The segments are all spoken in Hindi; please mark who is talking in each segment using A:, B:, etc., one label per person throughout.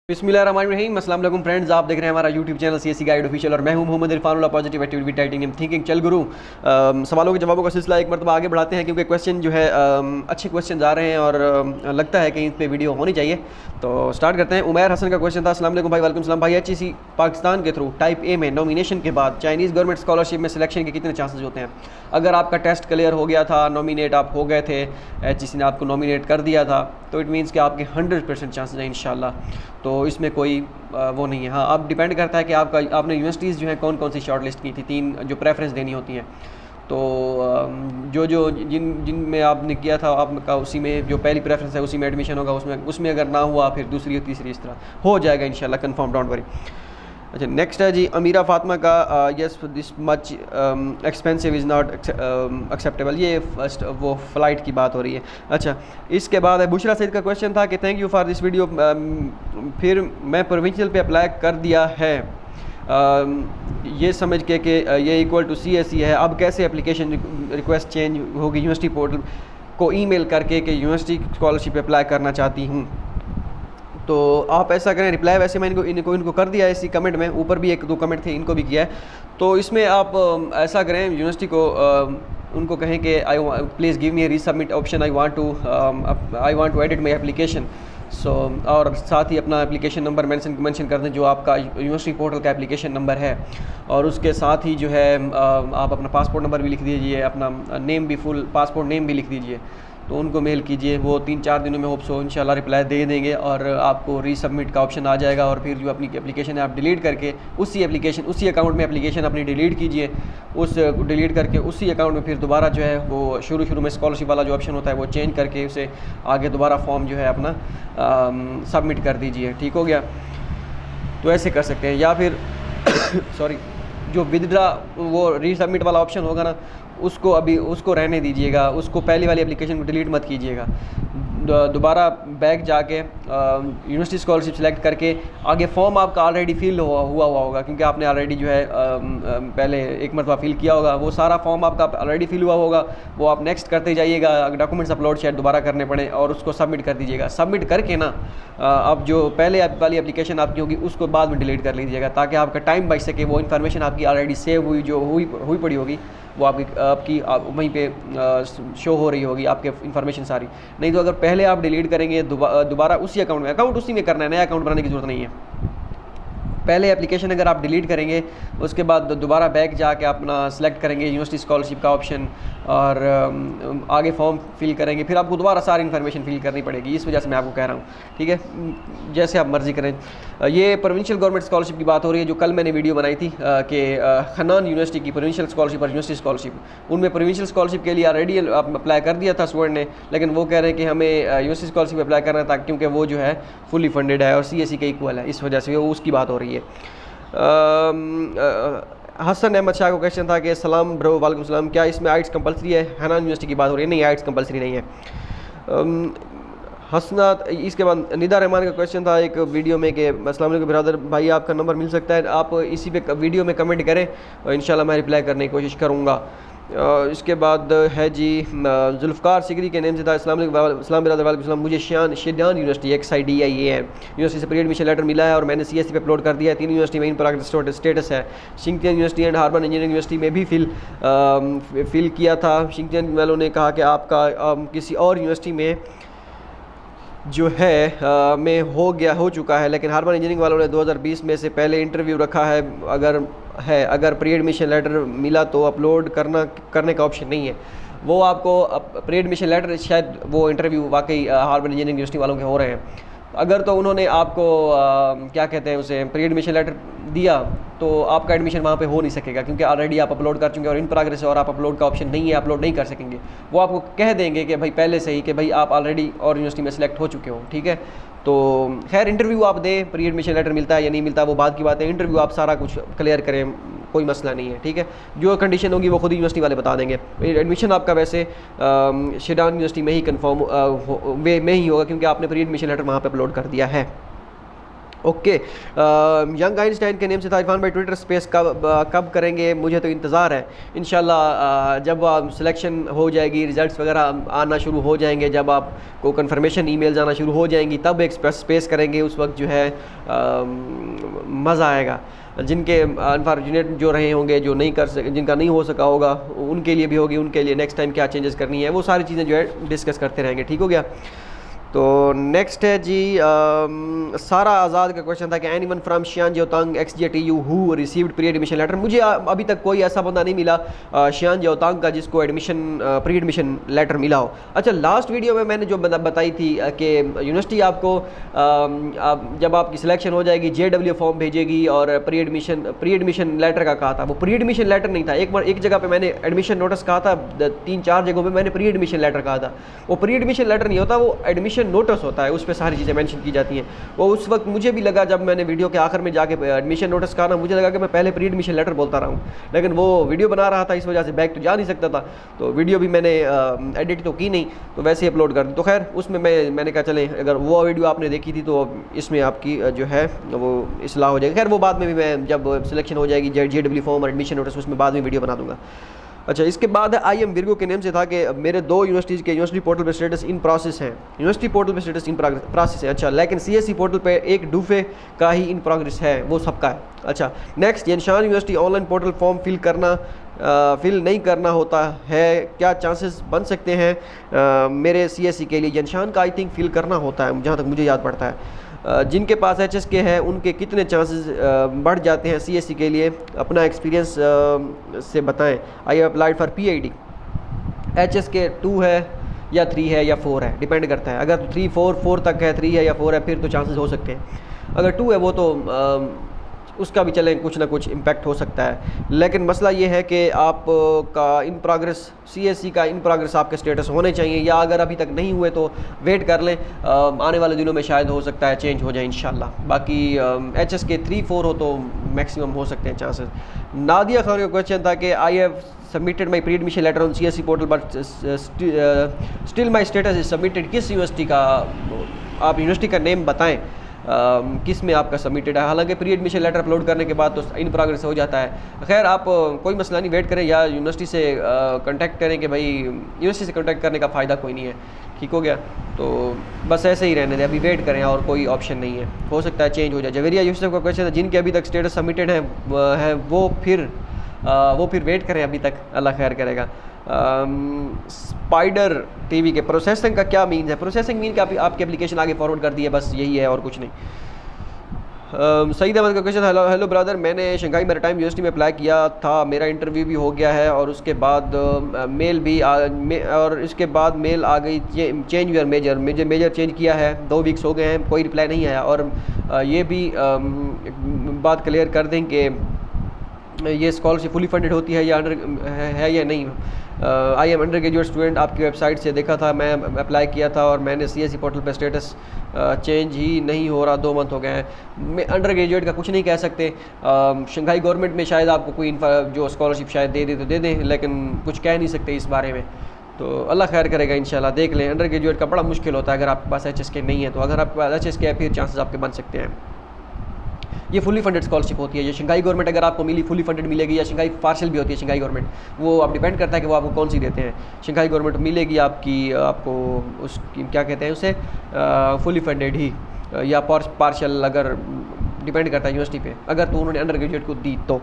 A: बिस्मिल्लाहिर्रहमानिर्रहीम। अस्सलाम वालेकुम फ्रेंड्स, आप देख रहे हैं हमारा YouTube channel CSC guide official और मैं हूं Mohammad Irfanullah, positive activity titanium thinking. चल गुरु, सवालों के जवाबों का सिलसिला एक मरतबा आगे बढ़ाते हैं क्योंकि क्वेश्चन जो है अच्छे क्वेश्चन आ रहे हैं और लगता है कि इन पर वीडियो होनी चाहिए। तो स्टार्ट करते हैं। उमैर हसन का क्वेश्चन था। अस्सलाम वालेकुम भाई। वालेकुम सलाम भाई। एचईसी पाकिस्तान के थ्रू टाइप ए में नॉमिनेशन के बाद चाइनीज़ गवर्नमेंट स्कॉलरशिप में सिलेक्शन के कितने चांसेस होते हैं? अगर आपका टेस्ट क्लियर हो गया था, नॉमिनेट आप हो गए थे, एचईसी ने आपको नॉमिनेट कर दिया था, तो इट मीन्स कि आपके 100% चांसेस हैं इंशाल्लाह। तो इसमें कोई वो नहीं है। हाँ, अब डिपेंड करता है कि आपने यूनिवर्सिटीज़ जो है कौन कौन सी शॉर्ट लिस्ट की थी, 3 जो प्रेफरेंस देनी होती हैं। तो जिनमें आपने किया था आपका उसी में जो पहली प्रेफरेंस है उसी में एडमिशन होगा। उसमें अगर ना हुआ फिर दूसरी और तीसरी इस तरह हो जाएगा इंशाल्लाह, कंफर्म, डोंट वरी। अच्छा, नेक्स्ट है जी अमीरा फातिमा का। Yes this much expensive is not acceptable. ये फर्स्ट वो फ़्लाइट की बात हो रही है। अच्छा, इसके बाद है बुशरा सईद का क्वेश्चन था कि thank you for this video. फिर मैं प्रोविंशियल पे अप्लाई कर दिया है ये समझ के कि ये इक्वल टू सीएसई है। अब कैसे एप्लीकेशन रिक्वेस्ट चेंज होगी यूनिवर्सिटी पोर्टल को ईमेल करके कि यूनिवर्सिटी स्कॉलरशिप अप्लाई करना चाहती हूँ? तो आप ऐसा करें, रिप्लाई वैसे मैं इनको कर दिया है इसी कमेंट में, ऊपर भी 1-2 कमेंट थे, इनको भी किया है। तो इसमें आप ऐसा करें, यूनिवर्सिटी को उनको कहें कि please give me a resubmit option, I want to edit my application. So और साथ ही अपना एप्लीकेशन नंबर मेंशन कर दें जो आपका यूनिवर्सिटी पोर्टल का एप्लीकेशन नंबर है, और उसके साथ ही जो है आप अपना पासपोर्ट नंबर भी लिख दीजिए, अपना नेम भी, फुल पासपोर्ट नेम भी लिख दीजिए। तो उनको मेल कीजिए, वो 3-4 दिनों में होप सो इंशाल्लाह रिप्लाई दे देंगे और आपको रीसबमिट का ऑप्शन आ जाएगा। और फिर जो अपनी एप्लीकेशन है आप डिलीट करके उसी अकाउंट में एप्लीकेशन अपनी डिलीट कीजिए। उस डिलीट करके उसी अकाउंट में फिर दोबारा जो है वो शुरू में स्कॉलरशिप वाला जो ऑप्शन होता है वो चेंज करके उसे आगे दोबारा फॉर्म जो है अपना सबमिट कर दीजिए। ठीक हो गया? तो ऐसे कर सकते हैं। या फिर सॉरी, जो विदड्रा वो रीसबमिट वाला ऑप्शन होगा ना, उसको रहने दीजिएगा, उसको पहली वाली एप्लीकेशन को डिलीट मत कीजिएगा। दोबारा बैक जाके यूनिवर्सिटी स्कॉलरशिप सेलेक्ट करके आगे फॉर्म आपका ऑलरेडी फिल हुआ होगा, क्योंकि आपने ऑलरेडी जो है पहले एक मरतबा फिल किया होगा, वो सारा फॉर्म आपका ऑलरेडी फिल हुआ होगा। वो आप नेक्स्ट करते जाइएगा, डॉक्यूमेंट्स अपलोड शायद दोबारा करने पड़े, और उसको सबमिट कर दीजिएगा। सबमिट करके ना आप जो पहले वाली एप्लीकेशन आपकी होगी उसको बाद में डिलीट कर लीजिएगा, ताकि आपका टाइम बच सके। वो इन्फॉर्मेशन आपकी ऑलरेडी सेव हुई, जो हुई पड़ी होगी, वो आपकी वहीं पे शो हो रही होगी आपके इन्फॉर्मेशन सारी। नहीं तो अगर पहले आप डिलीट करेंगे दोबारा उसी अकाउंट उसी में करना है, नया अकाउंट बनाने की ज़रूरत नहीं है। पहले एप्लीकेशन अगर आप डिलीट करेंगे, उसके बाद दोबारा बैक जाके अपना सेलेक्ट करेंगे यूनिवर्सिटी स्कॉलरशिप का ऑप्शन और आगे फॉर्म फिल करेंगे, फिर आपको दोबारा सारी इन्फॉर्मेशन फिल करनी पड़ेगी। इस वजह से मैं आपको कह रहा हूँ, ठीक है? जैसे आप मर्ज़ी करें। ये प्रोविंशियल गवर्नमेंट स्कॉलरशिप की बात हो रही है, जो कल मैंने वीडियो बनाई थी कि खन्नान यूनिवर्सिटी की प्रोविंशियल स्कॉलरशिप और यूनिवर्सिटी स्कॉलरशिप। उनमें प्रोविंशियल स्कॉलरशिप के लिए ऑलरेडी अप्लाई कर दिया था स्टूडेंट ने, लेकिन वो कह रहे हैं कि हमें यूनिवर्सिटी स्कॉलरशिप अप्लाई करना था क्योंकि वो जो है फुली फंडेड है और सीएसई के इक्वल है, इस वजह से वो उसकी बात हो रही है। हसन अहमद शाह को क्वेश्चन था कि सलाम ब्रो, वालेकुम सलाम, क्या इसमें आइट्स कंपलसरी है? हनान यूनिवर्सिटी की बात हो रही है। नहीं, आइट्स कंपलसरी नहीं है। हसनात, इसके बाद निदा रहमान का क्वेश्चन था एक वीडियो में कि अस्सलाम वालेकुम ब्रदर, भाई आपका नंबर मिल सकता है? आप इसी पे वीडियो में कमेंट करें और इंशाल्लाह मैं रिप्लाई करने की कोशिश करूँगा। इसके बाद है जी जुल्फ़कार सिगरी के नेम से था। अस्सलाम ब्रदर, वालेकुम सलाम, मुझे शिदान यूनिवर्सिटी XIDIA है यूनिवर्सिटी से प्री एडमिशन लेटर मिला है और मैंने CSE पे अपलोड कर दिया है। 3 यूनिवर्सिटी में इन प्रोग्रेस स्टेटस है। शिंगटियन university and Harvard engineering university में भी फिल किया था। शिंगटियन वालों ने कहा कि आपका किसी और यूनिवर्सिटी में जो है में हो चुका है, लेकिन हार्वर्ड इंजीनियरिंग वालों ने 2020 में से पहले इंटरव्यू रखा है। अगर प्री एडमिशन लेटर मिला तो अपलोड करने का ऑप्शन नहीं है। वो आपको प्री एडमिशन लेटर, शायद वो इंटरव्यू वाकई हार्वर्ड इंजीनियरिंग यूनिवर्सिटी वालों के हो रहे हैं। अगर तो उन्होंने आपको क्या कहते हैं उसे प्री एडमिशन लेटर दिया तो आपका एडमिशन वहाँ पे हो नहीं सकेगा, क्योंकि ऑलरेडी आप अपलोड कर चुके हैं और इन प्रोग्रेस है और आप अपलोड का ऑप्शन नहीं है, अपलोड नहीं कर सकेंगे। वो आपको कह देंगे कि भाई पहले से ही कि भाई आप ऑलरेडी और यूनिवर्सिटी में सिलेक्ट हो चुके हो, ठीक है? तो खैर इंटरव्यू आप दें, प्री एडमिशन लेटर मिलता है या नहीं मिलता वो बात की बात है। इंटरव्यू आप सारा कुछ क्लियर करें, कोई मसला नहीं है, ठीक है? जो कंडीशन होगी वो खुद ही यूनिवर्सिटी वाले बता देंगे। एडमिशन आपका वैसे शिदान यूनिवर्सिटी में ही कन्फर्म वे में ही होगा, क्योंकि आपने प्री एडमिशन लेटर वहाँ पर अपलोड कर दिया है। ओके, यंग आइंस्टाइन के नेम से था। इरफान भाई ट्विटर स्पेस कब करेंगे? मुझे तो इंतज़ार है इंशाल्लाह, जब सिलेक्शन हो जाएगी, रिजल्ट्स वगैरह आना शुरू हो जाएंगे, जब आपको कंफर्मेशन ईमेल्स आना शुरू हो जाएंगी, तब एक स्पेस करेंगे। उस वक्त जो है मज़ा आएगा। जिनके अनफॉर्चुनेट जो रहे होंगे, जो नहीं कर सके, जिनका नहीं हो सका होगा, उनके लिए भी होगी, उनके लिए नेक्स्ट टाइम क्या चेंजेस करनी है, वो सारी चीज़ें जो है डिस्कस करते रहेंगे। ठीक हो गया। तो नेक्स्ट है जी सारा आज़ाद का क्वेश्चन था कि anyone from Xi'an Jiaotong XJTU who received pre admission letter. मुझे अभी तक कोई ऐसा बंदा नहीं मिला शियान जोतांग का जिसको प्री एडमिशन लेटर मिला हो। अच्छा, लास्ट वीडियो में मैंने जो बताई थी कि यूनिवर्सिटी आपको जब आपकी सिलेक्शन हो जाएगी JW फॉर्म भेजेगी और प्री एडमिशन लेटर का कहा था। वो प्री एडमिशन लेटर नहीं था। एक जगह पे मैंने एडमिशन नोटिस कहा था, 3-4 जगहों पे मैंने प्री एडमिशन लेटर कहा था। वो प्री एडमिशन लेटर नहीं होता, वो एडमिशन नोटिस होता है, उस पर सारी चीज़ें मेंशन की जाती हैं। वो उस वक्त मुझे भी लगा, जब मैंने वीडियो के आखिर में जाके एडमिशन नोटिस कहा ना, मुझे लगा कि मैं पहले प्री एडमिशन लेटर बोलता रहा हूँ, लेकिन वो वीडियो बना रहा था, इस वजह से बैक तो जा नहीं सकता था, तो वीडियो भी मैंने एडिट तो की नहीं, तो वैसे ही अपलोड कर दी। तो खैर उसमें मैंने कहा चलें, अगर वो वीडियो आपने देखी थी तो इसमें आपकी जो है वो इस्लाह हो जाएगी। खैर वो बाद में भी मैं जब सिलेक्शन हो जाएगी JW फॉर्म और एडमिशन नोटिस, उसमें बाद में वीडियो बना दूंगा। अच्छा, इसके बाद है IM विर्गो के नेम से था कि मेरे 2 यूनिवर्सिटीज़ के यूनिवर्सिटी पोर्टल पे स्टेटस इन प्रोसेस हैं। यूनिवर्सिटी पोर्टल पे स्टेटस इन प्रोसेस है। अच्छा, लेकिन CSE पोर्टल पे एक डूफे का ही इन प्रोग्रेस है, वो सबका है। अच्छा, next, Yanshan university online portal form fill नहीं करना होता है, क्या चांसेस बन सकते हैं मेरे CSE के लिए? यंशान का आई थिंक फिल करना होता है, जहाँ तक मुझे याद पड़ता है। जिनके पास HSK है उनके कितने चांसेस बढ़ जाते हैं CSE के लिए? अपना एक्सपीरियंस से बताएं। I applied for PID, HSK 2 है या 3 है या 4 है, डिपेंड करता है। अगर 3 4 तक है, 3 है या 4 है, फिर तो चांसेस हो सकते हैं। अगर 2 है वो तो उसका भी चलें कुछ ना कुछ इम्पैक्ट हो सकता है। लेकिन मसला ये है कि आपका इन प्रोग्रेस, CSE का इन प्रोग्रेस आपके स्टेटस होने चाहिए, या अगर अभी तक नहीं हुए तो वेट कर लें, आने वाले दिनों में शायद हो सकता है चेंज हो जाए इंशाल्लाह। बाकी HSK 3-4 हो तो मैक्सिमम हो सकते हैं चांसेस। नादिया खान का क्वेश्चन था कि I have submitted my pre admission later on CSE portal but still my status is submitted. किस यूनिवर्सिटी का, आप यूनिवर्सिटी का नेम बताएं, किस में आपका सबमिटेड है। हालांकि प्री एडमिशन लेटर अपलोड करने के बाद तो इन प्रोग्रेस हो जाता है। खैर आप कोई मसला नहीं, वेट करें या यूनिवर्सिटी से कांटेक्ट करें कि भाई यूनिवर्सिटी से कांटेक्ट करने का फ़ायदा कोई नहीं है। ठीक हो गया, तो बस ऐसे ही रहने दें, अभी वेट करें और कोई ऑप्शन नहीं है, हो सकता है चेंज हो जाए। जवेरिया यूसुफ का क्वेश्चन है जिनके अभी तक स्टेटस सबमिटेड है वो फिर वेट करें अभी तक, अल्लाह खैर करेगा। स्पाइडर TV के प्रोसेसिंग का क्या मीन है? प्रोसेसिंग मीन कि आपकी एप्लीकेशन आगे फॉरवर्ड कर दी है, बस यही है और कुछ नहीं। सईद अहमद का क्वेश्चन, हेलो ब्रदर, मैंने शंघाई मैरीटाइम यूनिवर्सिटी में अप्लाई किया था, मेरा इंटरव्यू भी हो गया है और उसके बाद इसके बाद मेल आ गई चेंज योर मेजर। मुझे मेजर चेंज किया है, 2 वीक्स हो गए हैं, कोई रिप्लाई नहीं आया। और ये भी बात क्लियर कर दें कि ये स्कॉलरशिप फुली फंडेड होती है या नहीं। I am under graduate student, आपकी वेबसाइट से देखा था, मैं अप्लाई किया था और मैंने CSE पोर्टल पर स्टेटस चेंज ही नहीं हो रहा, 2 मंथ हो गए हैं। मैं अंडर ग्रेजुएट का कुछ नहीं कह सकते। शंघाई गवर्नमेंट में शायद आपको कोई जो स्कॉलरशिप शायद दे दे तो दे दें, लेकिन कुछ कह नहीं सकते इस बारे में। तो अल्लाह खैर करेगा इंशाल्लाह, देख लें। अंडर ग्रेजुएट का बड़ा मुश्किल होता है अगर आपके पास HSK नहीं है, तो अगर आपके पास HSK है फिर चांसेस आपके बन सकते हैं। ये फुली फंडेड स्कॉलरशिप होती है। ये शंघाई गवर्नमेंट अगर आपको मिली फुली फंडेड मिलेगी, या शंघाई पार्शियल भी होती है शंघाई गवर्नमेंट, वो आप डिपेंड करता है कि वो आपको कौन सी देते हैं। शंघाई गवर्नमेंट मिलेगी आपको उसकी क्या कहते हैं उसे, फुली फंडेड ही या पार्शियल, अगर डिपेंड करता है यूनिवर्सिटी पे, अगर तो उन्होंने अंडर ग्रेजुएट को दी तो।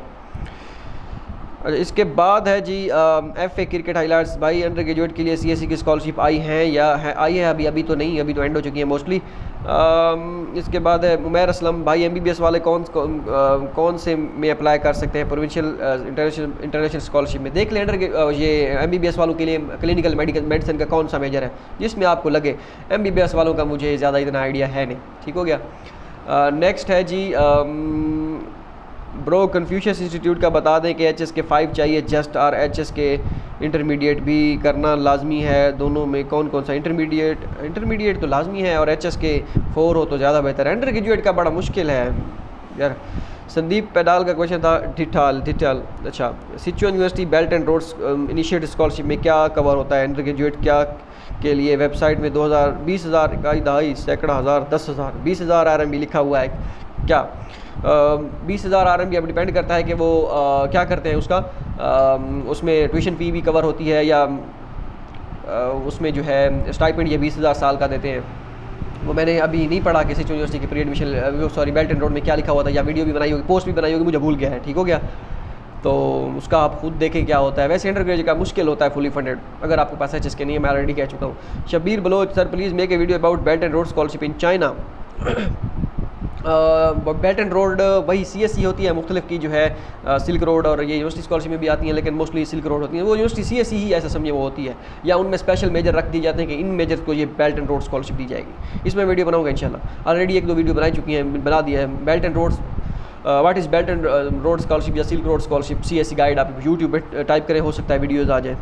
A: इसके बाद है जी FA क्रिकेट हाइलाइट्स, भाई अंडर ग्रेजुएट के लिए CSE की स्कॉलरशिप आई है आई है? अभी तो नहीं, अभी तो एंड हो चुकी है मोस्टली। इसके बाद है उमैर असलम, भाई MBBS वाले कौन से में अप्लाई कर सकते हैं प्रोविंशियल इंटरनेशनल स्कॉलरशिप में? देख लें ये MBBS वालों के लिए क्लिनिकल मेडिसिन का कौन सा मेजर है जिसमें आपको लगे। MBBS वालों का मुझे ज़्यादा इतना आइडिया है नहीं। ठीक हो गया। नेक्स्ट है जी ब्रो, कन्फ्यूशियस इंस्टीट्यूट का बता दें कि HSK 5 चाहिए जस्ट, और HSK इंटरमीडिएट भी करना लाजमी है, दोनों में कौन सा? इंटरमीडिएट तो लाजमी है और HSK 4 हो तो ज़्यादा बेहतर है। अंडर ग्रेजुएट का बड़ा मुश्किल है यार। संदीप पैडाल का क्वेश्चन था, ढिठाल। अच्छा, Sichuan university belt and roads initiative scholarship में क्या कवर होता है? अंडर ग्रेजुएट क्या के लिए वेबसाइट में 20,000 20,000 का दहाई सैकड़ा हज़ार 10,000 20,000 RMB लिखा हुआ है, क्या 20,000 RMB अब डिपेंड करता है कि वो क्या करते हैं उसका, उसमें ट्यूशन फ़ी भी कवर होती है या उसमें जो है स्टाइपेंड ये 20,000 साल का देते हैं। वो मैंने अभी नहीं पढ़ा कि सिचुएशन यूनिवर्सिटी के pre admission sorry belt and road में क्या लिखा हुआ था, या वीडियो भी बनाई होगी, पोस्ट भी बनाई होगी, मुझे भूल गया है, ठीक हो गया। तो उसका आप खुद देखें क्या होता है। वैसे अंडर ग्रेजुएट का मुश्किल होता है फुली फंडेड, अगर आपके पास HSK नहीं है, मैं ऑलरेडी कह चुका हूँ। Shabbir Baloch sir please make a video about belt and road scholarship in China. Belt and road वही CSE होती है, मुख्तलिफ की जो है सिल्क रोड और ये यूनिवर्सिटी स्कॉलरशिप में भी आती हैं, लेकिन मोस्टली सिल्क रोड होती है। वो यूनिवर्सिटी CSE ही ऐसा समझे वो होती है, या उनमें स्पेशल मेजर रख दिए जाते हैं कि इन मेजर को ये बेल्ट एंड रोड स्कॉलरशिप दी जाएगी। इसमें वीडियो बनाऊंगा इंशाल्लाह, ऑलरेडी 1-2 वीडियो बनाई चुकी हैं, बना दिया है। Belt and roads what is belt and road scholarship या silk road scholarship CSE guide आप यूट्यूब पे टाइप करें, हो सकता है वीडियोज़ आ जाए।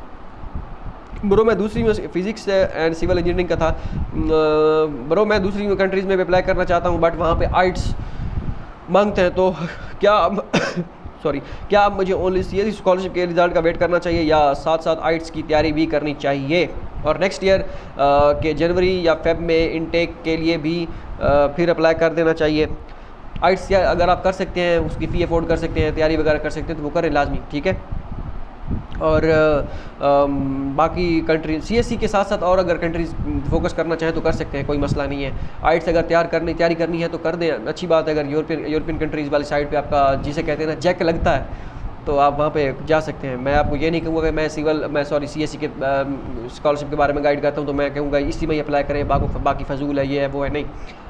A: ब्रो मैं दूसरी में फिज़िक्स एंड सिविल इंजीनियरिंग का था। ब्रो मैं दूसरी कंट्रीज़ में अप्लाई करना चाहता हूँ, बट वहाँ पे आइट्स मांगते हैं, तो क्या सॉरी क्या आप मुझे ओनली CSE स्कॉलरशिप के रिज़ल्ट का वेट करना चाहिए या साथ साथ आइट्स की तैयारी भी करनी चाहिए, और नेक्स्ट ईयर के जनवरी या फेब में इनटेक के लिए भी फिर अप्लाई कर देना चाहिए। आइट्स या अगर आप कर सकते हैं, उसकी फ़ी अफोर्ड कर सकते हैं, तैयारी वगैरह कर सकते हैं, तो वो करें लाजमी, ठीक है। और बाकी कंट्री CSE के साथ साथ और अगर कंट्रीज़ फोकस करना चाहें तो कर सकते हैं, कोई मसला नहीं है। आइट्स अगर तैयारी करनी है तो कर दें, अच्छी बात है। अगर यूरोपियन कंट्रीज़ वाली साइड पे आपका जिसे कहते हैं ना जैक लगता है, तो आप वहाँ पे जा सकते हैं। मैं आपको ये नहीं कहूँगा कि मैं CSE के स्कॉलरशिप के बारे में गाइड करता हूँ, तो मैं कहूँगा इसी में ही अप्लाई करें, बाकी फजूल है, ये है वो है, नहीं।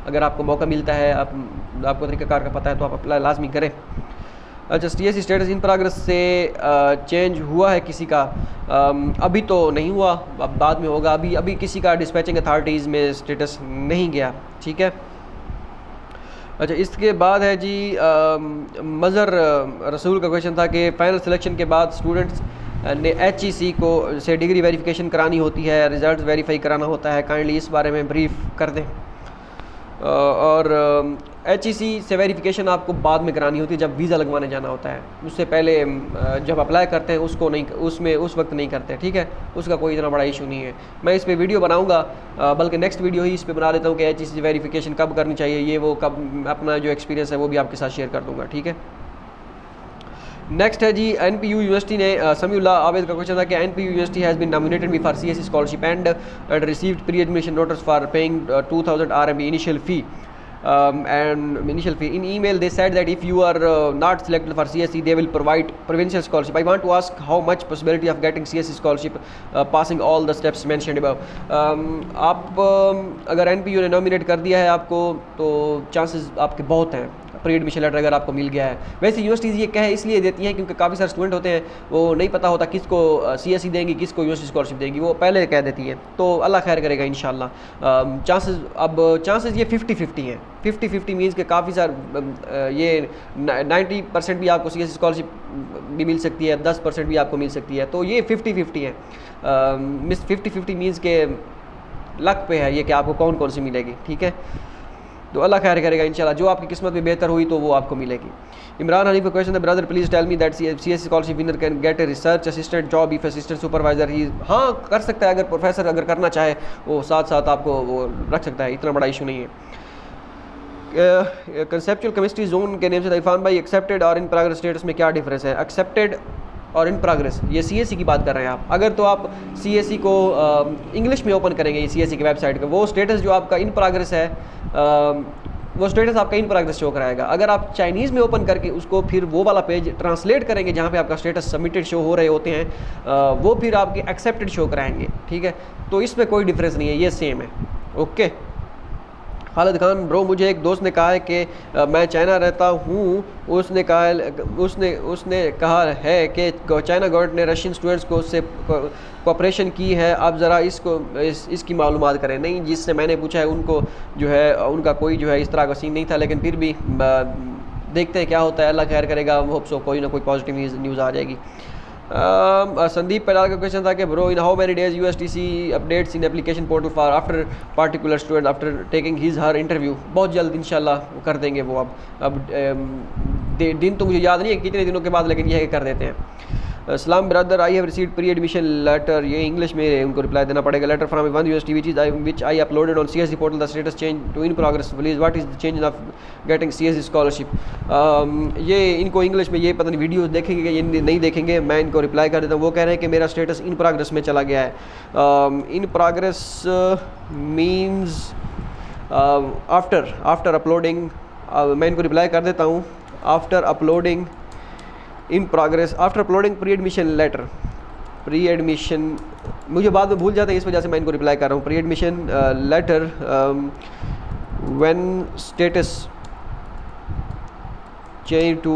A: अगर आपको मौका मिलता है, आपको तरीक़ाकार का पता है, तो आप अप्लाई लाजमी करें। अच्छा CSE स्टेटस इन प्रोग्रेस से चेंज हुआ है किसी का? अभी तो नहीं हुआ, अब बाद में होगा। अभी किसी का डिस्पैचिंग अथॉरिटीज़ में स्टेटस नहीं गया, ठीक है। अच्छा इसके बाद है जी मज़र रसूल का क्वेश्चन था कि फ़ाइनल सिलेक्शन के बाद स्टूडेंट्स ने HEC को से डिग्री वेरिफिकेशन करानी होती है, रिज़ल्ट वेरीफाई कराना होता है, काइंडली इस बारे में ब्रीफ कर दें। और HEC से वेरिफिकेशन आपको बाद में करानी होती है, जब वीज़ा लगवाने जाना होता है। उससे पहले जब अप्लाई करते हैं उसको नहीं, उसमें उस वक्त नहीं करते, ठीक है। उसका कोई इतना बड़ा इशू नहीं है। मैं इस पे वीडियो बनाऊंगा, बल्कि नेक्स्ट वीडियो ही इस पे बना देता हूँ कि HEC वेरिफिकेशन कब करनी चाहिए, ये वो कब, अपना जो एक्सपीरियंस है वो भी आपके साथ शेयर कर दूँगा, ठीक है। नेक्स्ट है जी NPU यूनिवर्सिटी ने समीउल्लाह आबिद का क्वेश्चन था कि NPU university has been nominated me for CSE scholarship and received pre admission notice for paying 2,000 RMB initial fee. In email they said that if you are not selected for CSE they will provide provincial scholarship. I want to ask how much possibility of getting CSE scholarship passing all the steps mentioned above. आप अगर NPU ने नॉमिनेट कर दिया है आपको, तो चांसेस आपके बहुत हैं प्री एडमिशन लेटर अगर आपको मिल गया है। वैसे यूनिवर्सिटीज़ ये कह इसलिए देती हैं क्योंकि काफ़ी सारे स्टूडेंट होते हैं, वो नहीं पता होता किसको CSE देंगी, किसको यूनिवर्सिटी स्कॉलरशिप देंगी, वो पहले कह देती हैं। तो अल्लाह खैर करेगा इंशाल्लाह। चांसेस ये 50-50 हैं। 50-50 मीन्स के काफ़ी सारे ये 90% भी आपको CSE स्कॉलरशिप भी मिल सकती है, 10% भी आपको मिल सकती है, तो ये 50-50 है। 50-50 मीन्स के लक पे है ये कि आपको कौन कौन सी मिलेगी, ठीक है। तो अल्लाह खैर करेगा इंशाल्लाह, जो आपकी किस्मत में बेहतर हुई तो वो आपको मिलेगी। इमरान हनीफ का क्वेश्चन है, brother please tell me that CSE scholarship winner can get a research assistant job if assistant supervisor ही। हाँ कर सकता है, अगर प्रोफेसर अगर करना चाहे वो साथ साथ आपको वो रख सकता है, इतना बड़ा इशू नहीं है। कंसेप्चुअल केमिस्ट्री जोन के नेम से इरफान भाई, एक्सेप्टेड और इन प्रोग्रेस स्टेटस में क्या डिफरेंस है? एक्सेप्टेड और इन प्रोग्रेस, ये CSE की बात कर रहे हैं आप। अगर तो आप CSE को इंग्लिश में ओपन करेंगे CSE की वेबसाइट का, वो स्टेटस जो आपका इन प्रोग्रेस है वो स्टेटस आपका इन प्रोग्रेस शो कराएगा। अगर आप चाइनीज़ में ओपन करके उसको फिर वो वाला पेज ट्रांसलेट करेंगे जहाँ पे आपका स्टेटस सबमिटेड शो हो रहे होते हैं, वो फिर आपके एक्सेप्टेड शो कराएंगे, ठीक है। तो इसमें कोई डिफरेंस नहीं है, ये सेम है, ओके। खालिद खान, ब्रो मुझे एक दोस्त ने कहा है कि मैं चाइना रहता हूँ, उसने कहा है कि चाइना गवर्नमेंट ने रशियन स्टूडेंट्स को उससे कोऑपरेशन की है, आप ज़रा इसकी मालूमात करें। नहीं, जिससे मैंने पूछा है उनको जो है उनका कोई जो है इस तरह का सीन नहीं था, लेकिन फिर भी देखते हैं क्या होता है, अल्लाह खैर करेगा। होप सो कोई ना कोई पॉजिटिव न्यूज़ आ जाएगी। संदीप पैलाल का क्वेश्चन था कि bro in how many days USTC updates in application portal for after particular student after taking his her interview. बहुत जल्द इंशाल्लाह कर देंगे वो। अब दिन तो मुझे याद नहीं है कितने दिनों के बाद, लेकिन यह है कि कर देते हैं। सलाम brother, I have received pre admission letter, ये इंग्लिश में उनको रिप्लाई देना पड़ेगा। Letter from one university which I uploaded on CSE portal, the status change to in progress please, what is the change of getting CSE scholarship. ये इनको इंग्लिश में ये पता नहीं वीडियोस देखेंगे ये नहीं देखेंगे, मैं इनको रिप्लाई कर देता हूँ। वो कह रहे हैं कि मेरा स्टेटस इन प्रोग्रेस में चला गया है। In progress means after uploading, मैं इनको रिप्लाई कर देता हूँ, after uploading in progress, after uploading pre admission letter, pre admission मुझे बाद में भूल जाते हैं, इस वजह से मैं इनको रिप्लाई कर रहा हूँ। Pre admission letter when status change to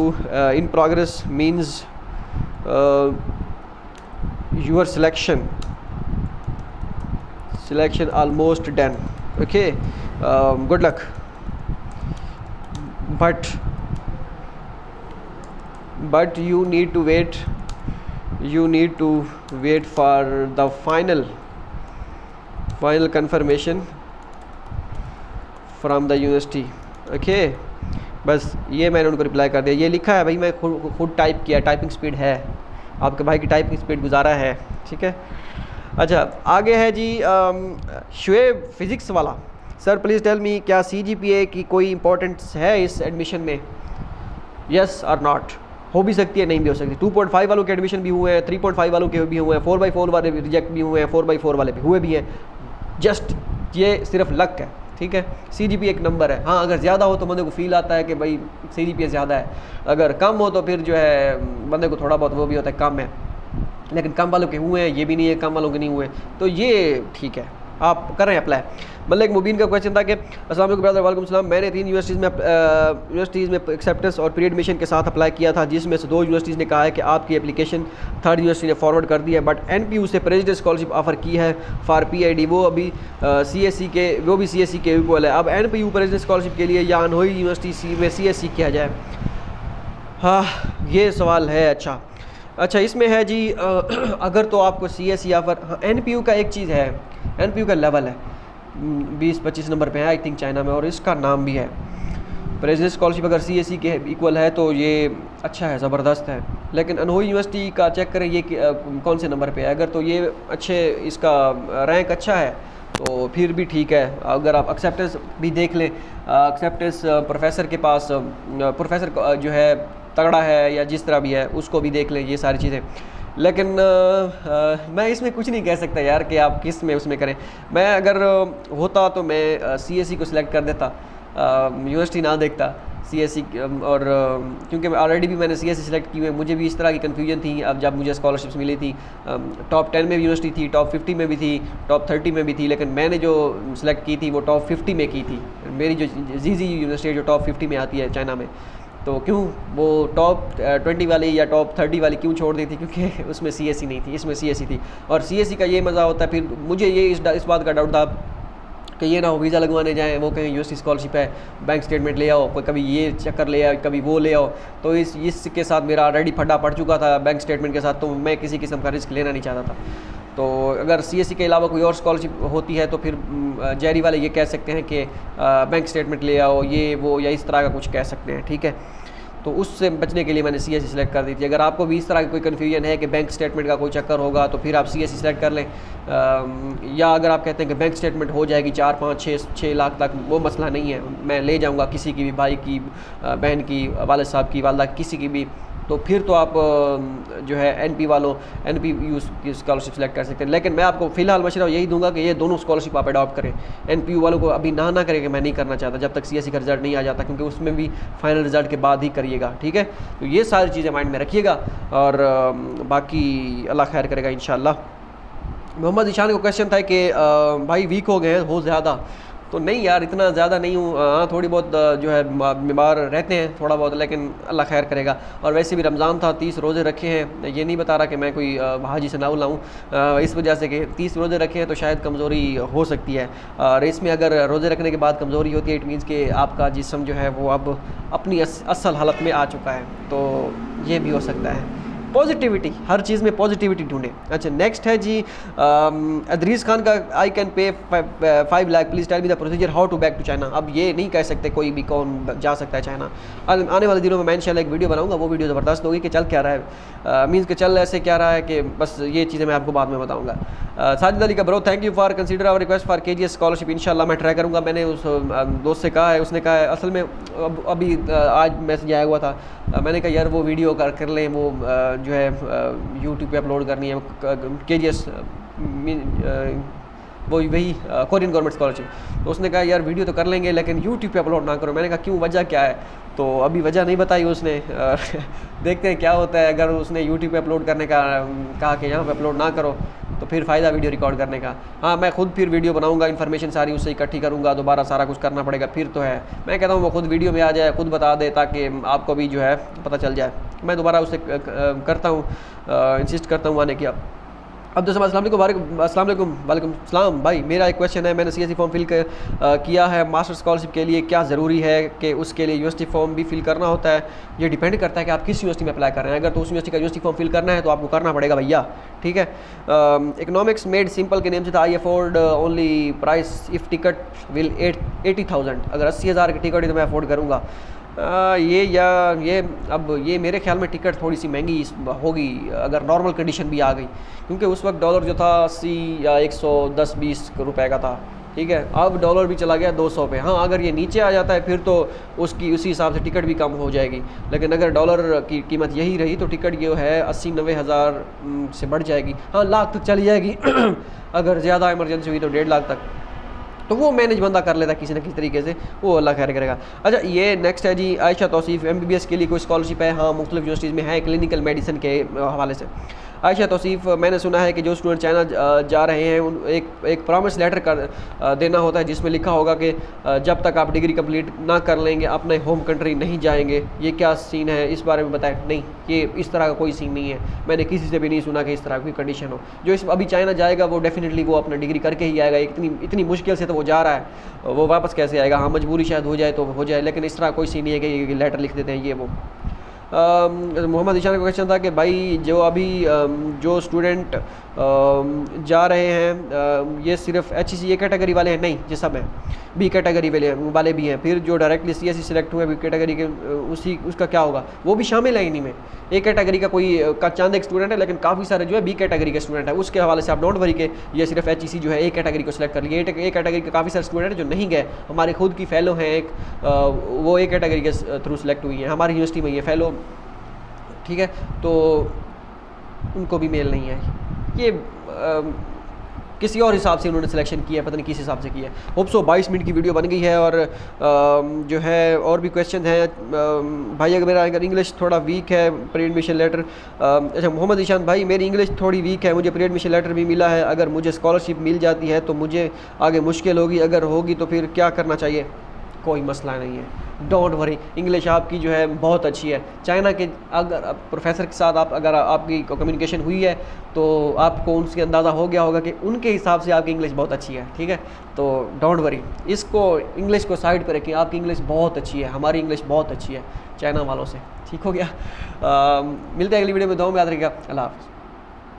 A: in progress means your selection almost done, okay, good luck, but you need to wait for the final confirmation from the university, okay। बस ये मैंने उनको रिप्लाई कर दिया, ये लिखा है भाई, मैं खुद टाइप किया, टाइपिंग स्पीड है, आपके भाई की टाइपिंग स्पीड गुजारा है, ठीक है। अच्छा आगे है जी शुएब फिज़िक्स वाला, सर प्लीज़ टेल मी क्या CGPA की कोई इंपॉर्टेंस है इस एडमिशन में, यस और नॉट, हो भी सकती है नहीं भी हो सकती। 2.5 वालों के एडमिशन भी हुए हैं, 3.5 वालों के भी हुए हैं, 4/4 वाले रिजेक्ट भी हुए हैं, 4/4 वाले भी हुए भी हैं, जस्ट ये सिर्फ लक है, ठीक है। CGPA एक नंबर है, हाँ अगर ज़्यादा हो तो बंदे को फील आता है कि भाई CGPA ज़्यादा है, अगर कम हो तो फिर जो है बंदे को थोड़ा बहुत वो भी होता है कम है, लेकिन कम वालों के हुए हैं, ये भी नहीं है कम वालों के नहीं हुए, तो ये ठीक है, आप करें अप्लाई। मलिक मुबीन का क्वेश्चन था कि अस्सलाम वालेकुम ब्रदर, वालेकुम सलाम, मैंने 3 यूनिवर्सिटीज़ में एक्सेप्टेंस और प्री एडमिशन के साथ अप्लाई किया था, जिसमें से 2 यूनिवर्सिटीज़ ने कहा है कि आपकी एप्लीकेशन 3rd यूनिवर्सिटी ने फॉरवर्ड कर दी है, बट NPU से प्रेसिडेंट स्कॉलरशिप ऑफर की है फॉर PID, वो अभी CSE के इक्वल है। अब NPU प्रेसिडेंट स्कॉलरशिप के लिए या अनहोई यूनिवर्सिटी में CSE किया जाए, हाँ ये सवाल है। अच्छा इसमें है जी अगर तो आपको CSE ऑफर, हाँ NPU का एक चीज़ है, NPU का लेवल है 20-25 नंबर पे है आई थिंक चाइना में, और इसका नाम भी है प्रेसिडेंट स्कॉलरशिप, अगर CSE के इक्वल है तो ये अच्छा है, ज़बरदस्त है। लेकिन अनहोई यूनिवर्सिटी का चेक करें ये कौन से नंबर पे है, अगर तो ये अच्छे इसका रैंक अच्छा है तो फिर भी ठीक है। अगर आप एक्सेप्टेंस भी देख लें, एक्सेप्टेंस प्रोफेसर के पास, प्रोफेसर जो है तगड़ा है या जिस तरह भी है उसको भी देख लें, ये सारी चीज़ें। लेकिन मैं इसमें कुछ नहीं कह सकता यार कि आप किस में उसमें करें। मैं अगर होता तो मैं CSE को सिलेक्ट कर देता, यूनिवर्सिटी ना देखता CSE, और क्योंकि ऑलरेडी भी मैंने CSE सिलेक्ट की हुई है, मुझे भी इस तरह की कन्फ्यूजन थी। अब जब मुझे स्कॉलरशिप्स मिली थी, टॉप 10 में भी यूनिवर्सिटी थी, टॉप 50 में भी थी, टॉप 30 में भी थी, लेकिन मैंने जो सिलेक्ट की थी वो टॉप 50 में की थी। मेरी जो ZZ यूनिवर्सिटी जो टॉप 50 में आती है चाइना में, तो क्यों वो टॉप 20 वाली या टॉप 30 वाली क्यों छोड़ दी थी, क्योंकि उसमें CSE नहीं थी, इसमें CSE थी। और CSE का ये मज़ा होता है, फिर मुझे ये इस बात का डाउट था कि ये ना हो वीज़ा लगवाने जाएं, वो कहें यूनिवर्सिटी स्कॉलरशिप है, बैंक स्टेटमेंट ले आओ, कोई कभी ये चक्कर ले आओ, कभी वो ले आओ। तो इसके साथ मेरा ऑलरेडी फड्डा पड़ चुका था बैंक स्टेटमेंट के साथ, तो मैं किसी किस्म का रिस्क लेना नहीं चाहता था। तो अगर CSE के अलावा कोई और स्कॉलरशिप होती है तो फिर जैरी वाले ये कह सकते हैं कि बैंक स्टेटमेंट ले आओ, ये वो या इस तरह का कुछ कह सकते हैं, ठीक है। तो उससे बचने के लिए मैंने CSE सिलेक्ट कर दी थी। अगर आपको भी इस तरह की कोई कन्फ्यूजन है कि बैंक स्टेटमेंट का कोई चक्कर होगा तो फिर आप CSE सिलेक्ट कर लें, या अगर आप कहते हैं कि बैंक स्टेटमेंट हो जाएगी 4, 5, 6 लाख तक, वो मसला नहीं है, मैं ले जाऊंगा किसी की भी, भाई की, बहन की, वालिद साहब की, वालदा किसी की भी, तो फिर तो आप जो है NPU की स्कॉलरशिप सेलेक्ट कर सकते हैं। लेकिन मैं आपको फ़िलहाल मशवरा यही दूंगा कि ये दोनों स्कॉलरशिप आप अडॉप्ट करें। NPU वालों को अभी ना करें कि मैं नहीं करना चाहता जब तक CSE का रिज़ल्ट नहीं आ जाता, क्योंकि उसमें भी फाइनल रिज़ल्ट के बाद ही करिएगा, ठीक है। तो ये सारी चीज़ें माइंड में रखिएगा, और बाकी अल्लाह खैर करेगा इंशाअल्लाह। मोहम्मद ईशान का क्वेश्चन था कि भाई वीक हो गए हैं बहुत ज़्यादा, तो नहीं यार इतना ज़्यादा नहीं हूँ, हाँ थोड़ी बहुत जो है बीमार रहते हैं थोड़ा बहुत, लेकिन अल्लाह खैर करेगा। और वैसे भी रमज़ान था, 30 रोज़े रखे हैं, ये नहीं बता रहा कि मैं कोई हाजी से ना लाऊँ, इस वजह से कि 30 रोज़े रखे हैं तो शायद कमज़ोरी हो सकती है। और इसमें अगर रोज़े रखने के बाद कमज़ोरी होती है, इट मीन्स कि आपका जिस्म जो है वो अब अपनी असल हालत में आ चुका है, तो ये भी हो सकता है। पॉजिटिविटी, हर चीज़ में पॉजिटिविटी ढूंढें। अच्छा नेक्स्ट है जी अदरीस खान का, आई can pay 5 lakh, please tell me the procedure how to back to China. अब ये नहीं कह सकते कोई भी कौन जा सकता है चाइना। आने वाले दिनों में मैं इंशाल्लाह एक वीडियो बनाऊंगा, वो वीडियो ज़बरदस्त होगी कि चल क्या रहा है, मीन्स कि चल ऐसे क्या रहा है कि बस ये चीज़ें मैं आपको बाद में बताऊँगा। साजिद अली का bro, thank you for consider our request for KGS scholarship. इंशाल्लाह मैं ट्राई करूँगा। मैंने उस दोस्त से कहा है, उसने कहा है असल में अभी आज मैसेज आया हुआ था, मैंने कहा यार वो वीडियो कर लें, वो जो है यूट्यूब पे अपलोड करनी है KGS वही कोरियन गवर्नमेंट स्कॉलरशिप। तो उसने कहा यार वीडियो तो कर लेंगे लेकिन यूट्यूब पे अपलोड ना करो। मैंने कहा क्यों, वजह क्या है? तो अभी वजह नहीं बताई उसने। देखते हैं क्या होता है। अगर उसने यूट्यूब पे अपलोड करने का कहा कि यहाँ पे अपलोड ना करो तो फिर फ़ायदा वीडियो रिकॉर्ड करने का। हाँ मैं खुद फिर वीडियो बनाऊंगा, इन्फॉर्मेशन सारी उससे इकट्ठी करूँगा, दोबारा सारा कुछ करना पड़ेगा फिर तो है। मैं कहता हूँ वो खुद वीडियो में आ जाए, खुद बता दे ताकि आपको भी जो है पता चल जाए। मैं दोबारा उससे करता हूँ, इंसिस्ट करता हूँ आने की। अब अस्सलाम वालेकुम सलाम भाई, मेरा एक क्वेश्चन है, मैंने CSE फॉर्म फिल किया है मास्टर स्कॉलरशिप के लिए, क्या ज़रूरी है कि उसके लिए यूनिवर्सिटी फॉर्म भी फिल करना होता है? ये डिपेंड करता है कि आप किस यूनिवर्सिटी में अप्लाई कर रहे हैं। अगर तो उस यूनिवर्सिटी का यूनिवर्सिटी फॉर्म फिल करना है तो आपको करना पड़ेगा भैया, ठीक है। इकोनॉमिक्स मेड सिंपल के नेम से था, I afford only price if ticket will 80,000। अगर 80,000 की टिकट ही तो मैं अफोर्ड करूँगा। अब ये मेरे ख्याल में टिकट थोड़ी सी महंगी होगी अगर नॉर्मल कंडीशन भी आ गई, क्योंकि उस वक्त डॉलर जो था 80 या 110-20 रुपए का था, ठीक है। अब डॉलर भी चला गया 200 पे। हाँ अगर ये नीचे आ जाता है फिर तो उसी हिसाब से टिकट भी कम हो जाएगी, लेकिन अगर डॉलर की कीमत यही रही तो टिकट ये है 80-90 हज़ार से बढ़ जाएगी। हाँ लाख तक चली जाएगी। अगर ज़्यादा इमरजेंसी हुई तो 1.5 लाख तक, तो वो मैनेज बंदा कर लेता किसी न किसी तरीके से, वो अल्लाह खैर करेगा। अच्छा ये नेक्स्ट है जी आयशा तौसीफ़, MBBS के लिए कोई स्कॉलरशिप है? हाँ मुख्तलिफ यूनिवर्सिटीज़ में है, क्लिनिकल मेडिसिन के हवाले से। आयशा तौसीफ़, मैंने सुना है कि जो स्टूडेंट चाइना जा रहे हैं उन एक प्रॉमिस लेटर कर देना होता है जिसमें लिखा होगा कि जब तक आप डिग्री कंप्लीट ना कर लेंगे अपने होम कंट्री नहीं जाएंगे। ये क्या सीन है, इस बारे में बताएं। नहीं, ये इस तरह का कोई सीन नहीं है, मैंने किसी से भी नहीं सुना कि इस तरह की कंडीशन हो। जो अभी चाइना जाएगा वो डेफिनेटली वो अपना डिग्री करके ही आएगा। इतनी मुश्किल से तो वो जा रहा है, वो वापस कैसे आएगा? हाँ मजबूरी शायद हो जाए तो हो जाए, लेकिन इस तरह कोई सीन नहीं है कि लेटर लिख देते हैं ये वो। मोहम्मद ईशान का क्वेश्चन था कि भाई जो अभी जो स्टूडेंट जा रहे हैं ये सिर्फ HEC ए कैटेगरी वाले हैं? नहीं, ये सब हैं, B कैटेगरी वाले भी हैं। फिर जो डायरेक्टली CSE सिलेक्ट हुए B कैटेगरी के उसका क्या होगा? वो भी शामिल है इन्हीं में। A कैटेगरी का कोई चंद एक स्टूडेंट है, लेकिन काफ़ी सारे जो है B कैटेगरी के स्टूडेंट है। उसके हवाले से आप डोंट वरी के ये सिर्फ HEC जो है A कैटेगरी को सिलेक्ट कर लिए। A कैटेगरी के काफ़ी सारे स्टूडेंट हैं जो नहीं गए, हमारे खुद की फ़ेलो हैं एक, वो A कैटेगरी के थ्रू सेलेक्ट हुई हैं हमारी यूनिवर्सिटी में ये फ़ेलो, ठीक है। तो उनको भी मेल नहीं है, ये किसी और हिसाब से उन्होंने सिलेक्शन किया है, पता नहीं किस हिसाब से किया है। होप सो 22 मिनट की वीडियो बन गई है। और जो है और भी क्वेश्चन हैं भाई। अगर इंग्लिश थोड़ा वीक है, प्री एडमिशन लेटर, अच्छा मोहम्मद ईशान भाई मेरी इंग्लिश थोड़ी वीक है, मुझे प्री एडमिशन लेटर भी मिला है, अगर मुझे स्कॉलरशिप मिल जाती है तो मुझे आगे मुश्किल होगी, अगर होगी तो फिर क्या करना चाहिए? कोई मसला नहीं है, डोंट वरी, इंग्लिश आपकी जो है बहुत अच्छी है। चाइना के अगर प्रोफेसर के साथ अगर आपकी कम्युनिकेशन हुई है तो आपको उनसे अंदाज़ा हो गया होगा कि उनके हिसाब से आपकी इंग्लिश बहुत अच्छी है, ठीक है। तो डोंट वरी, इसको इंग्लिश को साइड पर रखिए, आपकी इंग्लिश बहुत अच्छी है, हमारी इंग्लिश बहुत अच्छी है चाइना वालों से, ठीक हो गया। मिलते हैं अगली वीडियो में, दुआ में याद रखिएगा। अल्लाह हाफ़िज़।